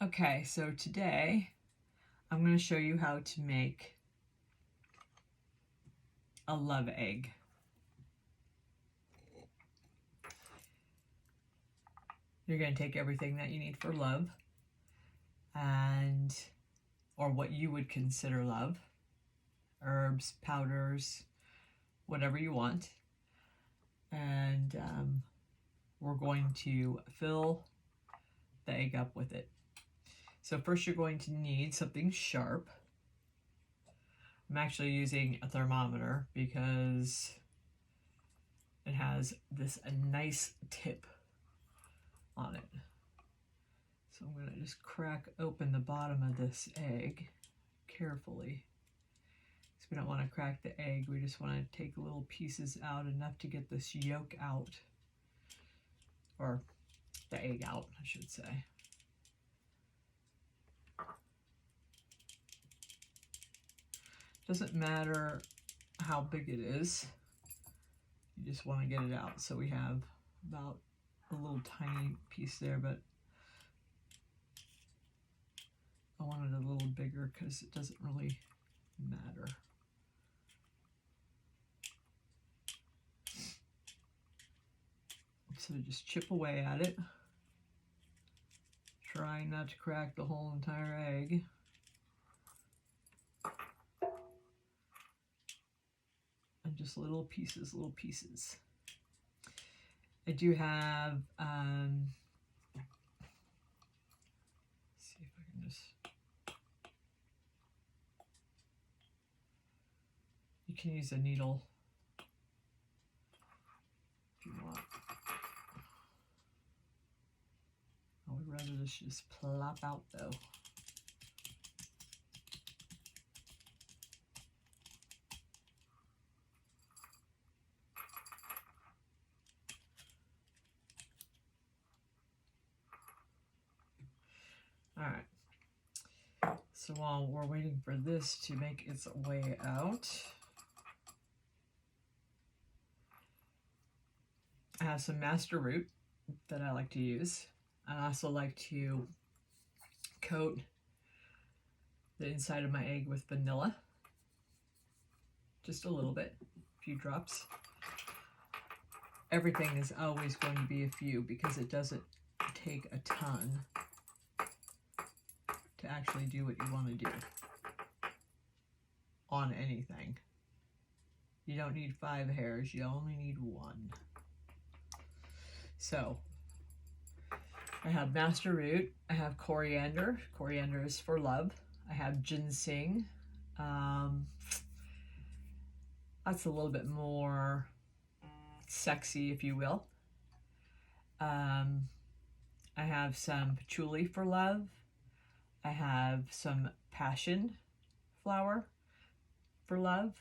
Okay, so today I'm going to show you how to make a love egg. You're going to take everything that you need for love, or what you would consider love, herbs, powders, whatever you want, and we're going to fill the egg up with it. So first you're going to need something sharp. I'm actually using a thermometer because it has a nice tip on it. So I'm going to just crack open the bottom of this egg carefully. So we don't want to crack the egg, we just want to take little pieces out, enough to get this yolk out, or the egg out, I should say. Doesn't matter how big it is, you just want to get it out. So we have about a little tiny piece there, but I want it a little bigger because it doesn't really matter. So just chip away at it, trying not to crack the whole entire egg. And just little pieces, little pieces. I do have, let's see if I can just, you can use a needle if you want. I would rather this just plop out though. All right, so while we're waiting for this to make its way out, I have some master root that I like to use. I also like to coat the inside of my egg with vanilla, just a little bit, a few drops. Everything is always going to be a few because it doesn't take a ton to actually do what you want to do on anything. You don't need 5 hairs, you only need 1. So I have master root, I have coriander. Coriander is for love. I have ginseng. That's a little bit more sexy, if you will. I have some patchouli for love. I have some passion flower for love.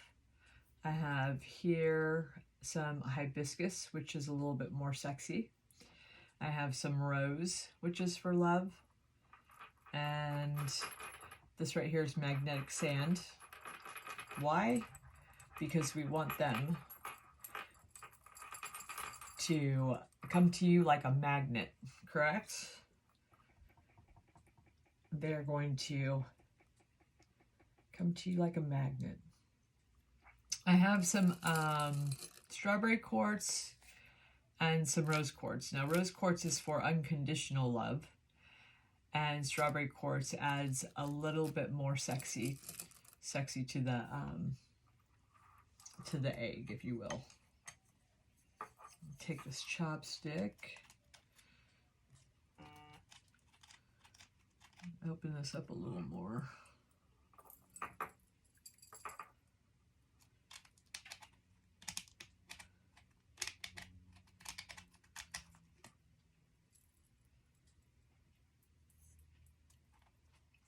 I have here some hibiscus, which is a little bit more sexy. I have some rose, which is for love. And this right here is magnetic sand. Why? Because we want them to come to you like a magnet, correct? They're going to come to you like a magnet. I have some strawberry quartz and some rose quartz. Now, rose quartz is for unconditional love, and strawberry quartz adds a little bit more sexy to the egg, if you will. Take this chopstick, open this up a little more.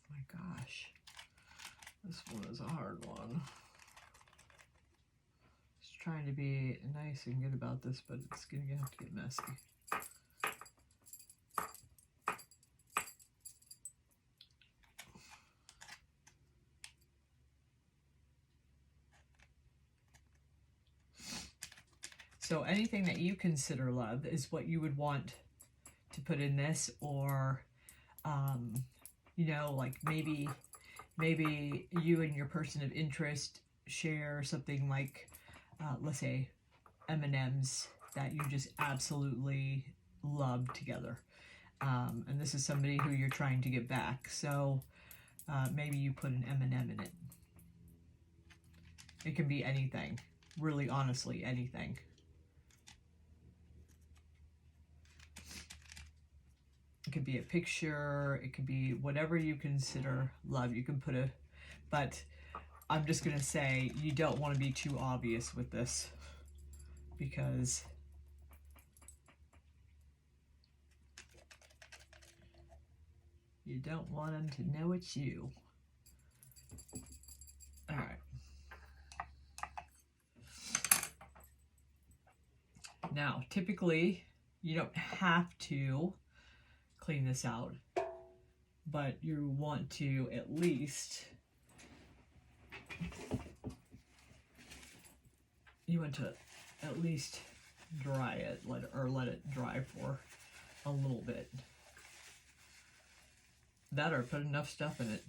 My gosh, this one is a hard one. Just trying to be nice and good about this, but it's going to have to get messy. So anything that you consider love is what you would want to put in this, or You know, like maybe you and your person of interest share something like, let's say, M&Ms that you just absolutely love together. And this is somebody who you're trying to get back. So maybe you put an M&M in it. It can be anything. Really, honestly, anything. It could be a picture. It could be whatever you consider love. You can put a... But I'm just going to say you don't want to be too obvious with this, because you don't want them to know it's you. All right. Now, typically, you don't have to clean this out, but you want to at least... dry it, let it dry for a little bit. That, or put enough stuff in it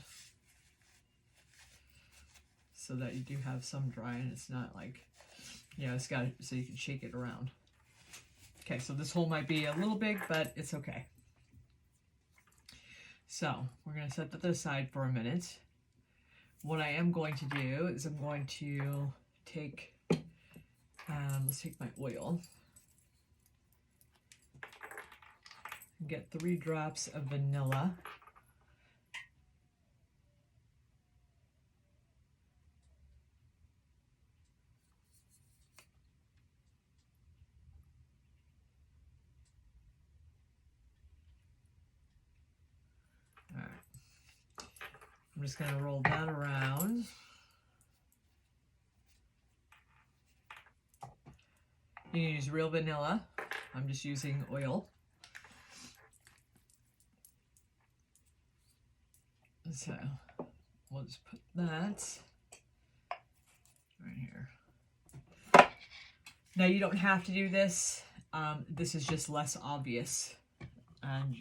so that you do have some dry and it's not like, you know, it's got, so you can shake it around. Okay, so this hole might be a little big, but it's okay. So we're going to set that aside for a minute. What I am going to do is I'm going to take, let's take my oil. Get 3 drops of vanilla. All right. I'm just going to roll that around. You can use real vanilla. I'm just using oil. So we'll just put that right here. Now you don't have to do this. This is just less obvious, and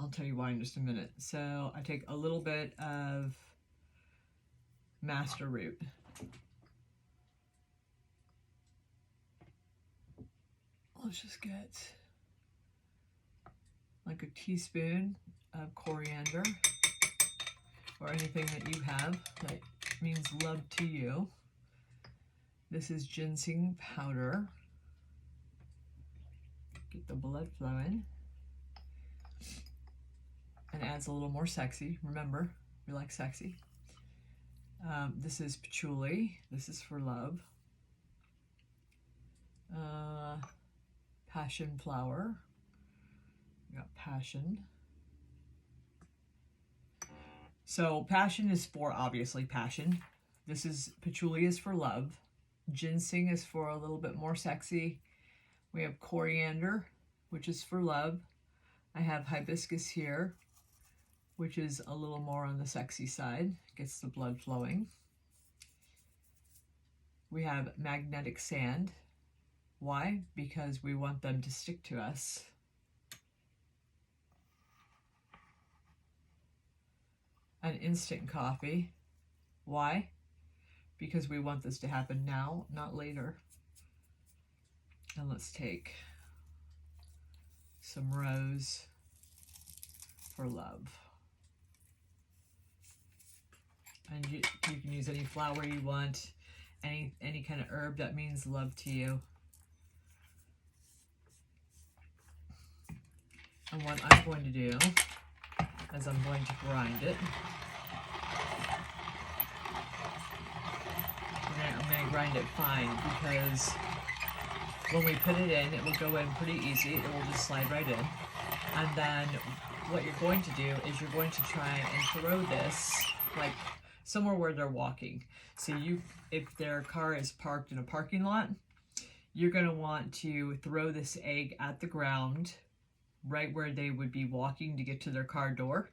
I'll tell you why in just a minute. So I take a little bit of master root. Let's just get like a teaspoon of coriander, or anything that you have that means love to you. This is ginseng powder. Get the blood flowing. And adds a little more sexy. Remember, we like sexy. This is patchouli. This is for love. Passion flower. We got passion. So passion is for, obviously, passion. This is, patchouli is for love. Ginseng is for a little bit more sexy. We have coriander, which is for love. I have hibiscus here, which is a little more on the sexy side, gets the blood flowing. We have magnetic sand. Why? Because we want them to stick to us. And instant coffee. Why? Because we want this to happen now, not later. And let's take some rose for love. And you can use any flower you want, any kind of herb that means love to you. And what I'm going to do is I'm going to grind it. I'm going to grind it fine, because when we put it in, it will go in pretty easy. It will just slide right in. And then what you're going to do is you're going to try and throw this like somewhere where they're walking. So if their car is parked in a parking lot, you're going to want to throw this egg at the ground right where they would be walking to get to their car door,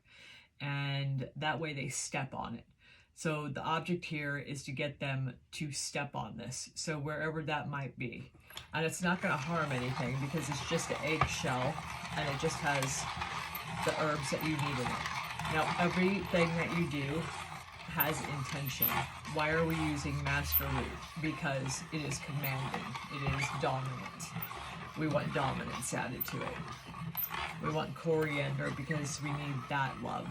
and that way they step on it. So the object here is to get them to step on this, so wherever that might be. And it's not going to harm anything, because it's just an eggshell and it just has the herbs that you need in it. Now, everything that you do has intention. Why are we using master root? Because it is commanding. It is dominant. We want dominance added to it. We want coriander because we need that love.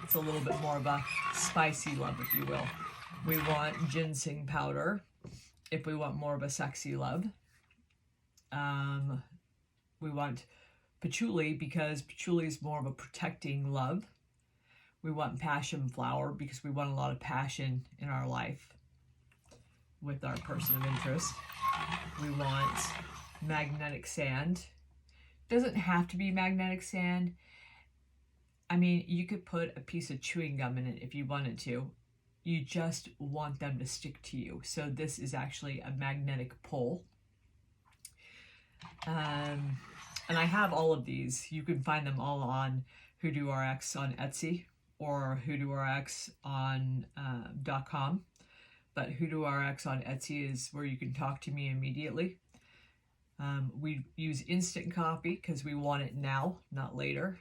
It's a little bit more of a spicy love, if you will. We want ginseng powder if we want more of a sexy love. We want patchouli because patchouli is more of a protecting love. We want passion flower because we want a lot of passion in our life with our person of interest. We want magnetic sand. Doesn't have to be magnetic sand. I mean, you could put a piece of chewing gum in it if you wanted to. You just want them to stick to you. So this is actually a magnetic pull. And I have all of these. You can find them all on Hoodoo RX on Etsy or HoodooRx on .com. But Hoodoo RX on Etsy is where you can talk to me immediately. We use instant copy because we want it now, not later.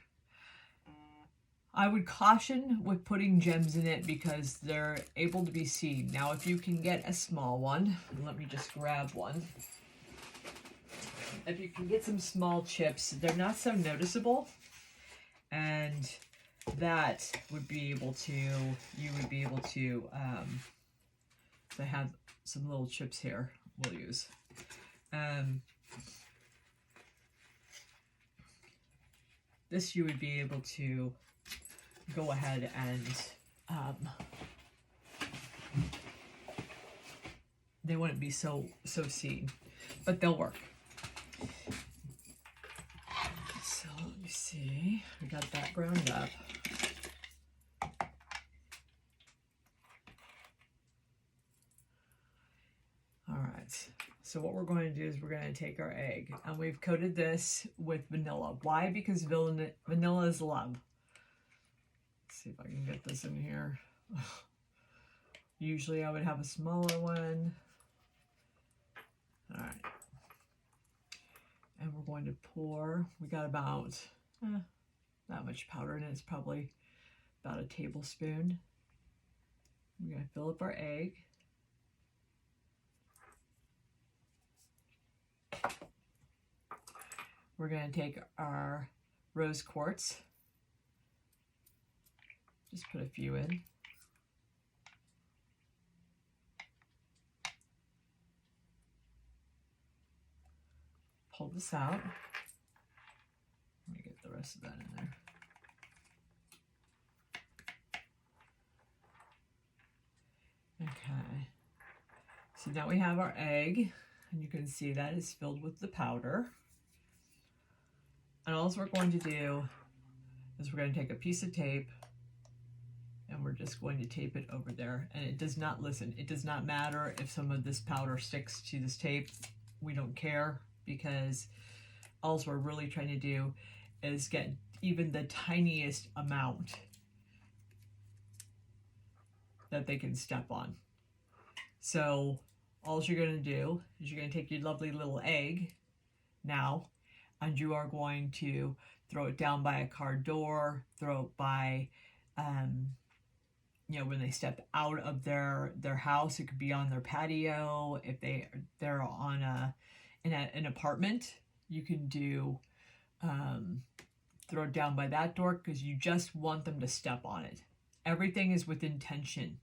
I would caution with putting gems in it because they're able to be seen. Now, if you can get a small one, let me just grab one. If you can get some small chips, they're not so noticeable. And that would be able to, you would be able to, I have some little chips here we'll use. This you would be able to go ahead and they wouldn't be so seen, but they'll work. So let me see, we got that ground up. All right, so what we're going to do is we're going to take our egg, and we've coated this with vanilla. Why? Because vanilla is love. Let's see if I can get this in here. Usually I would have a smaller one. All right. And we're going to pour, we got about that much powder in it. It's probably about a tablespoon. We're going to fill up our egg. We're going to take our rose quartz. Just put a few in. Pull this out. Let me get the rest of that in there. Okay. So now we have our egg, and you can see that is filled with the powder. And all we're going to do is we're going to take a piece of tape and we're just going to tape it over there. And it does not, listen, it does not matter if some of this powder sticks to this tape. We don't care, because all we're really trying to do is get even the tiniest amount that they can step on. So all you're going to do is you're going to take your lovely little egg now, and you are going to throw it down by a car door, throw it by, you know, when they step out of their house. It could be on their patio. If they're on an apartment, you can do throw it down by that door, because you just want them to step on it. Everything is with intention.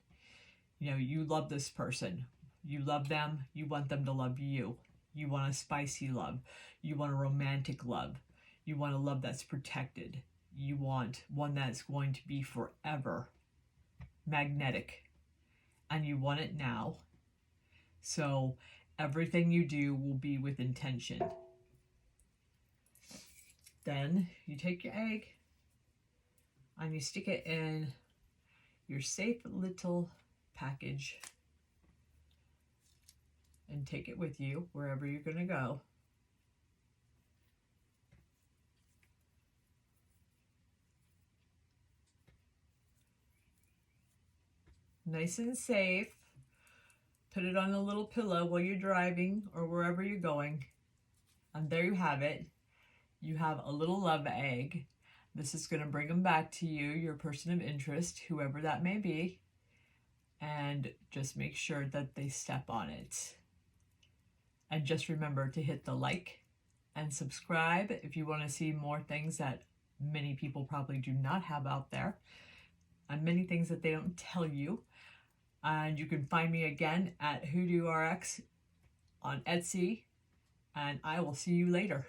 You know, you love this person. You love them. You want them to love you. You want a spicy love. You want a romantic love. You want a love that's protected. You want one that's going to be forever magnetic. And you want it now. So everything you do will be with intention. Then you take your egg and you stick it in your safe little package and take it with you wherever you're going to go. Nice and safe. Put it on a little pillow while you're driving or wherever you're going. And there you have it. You have a little love egg. This is going to bring them back to you, your person of interest, whoever that may be, and just make sure that they step on it. And just remember to hit the like and subscribe if you want to see more things that many people probably do not have out there, and many things that they don't tell you. And you can find me again at Hoodoo RX on Etsy, and I will see you later.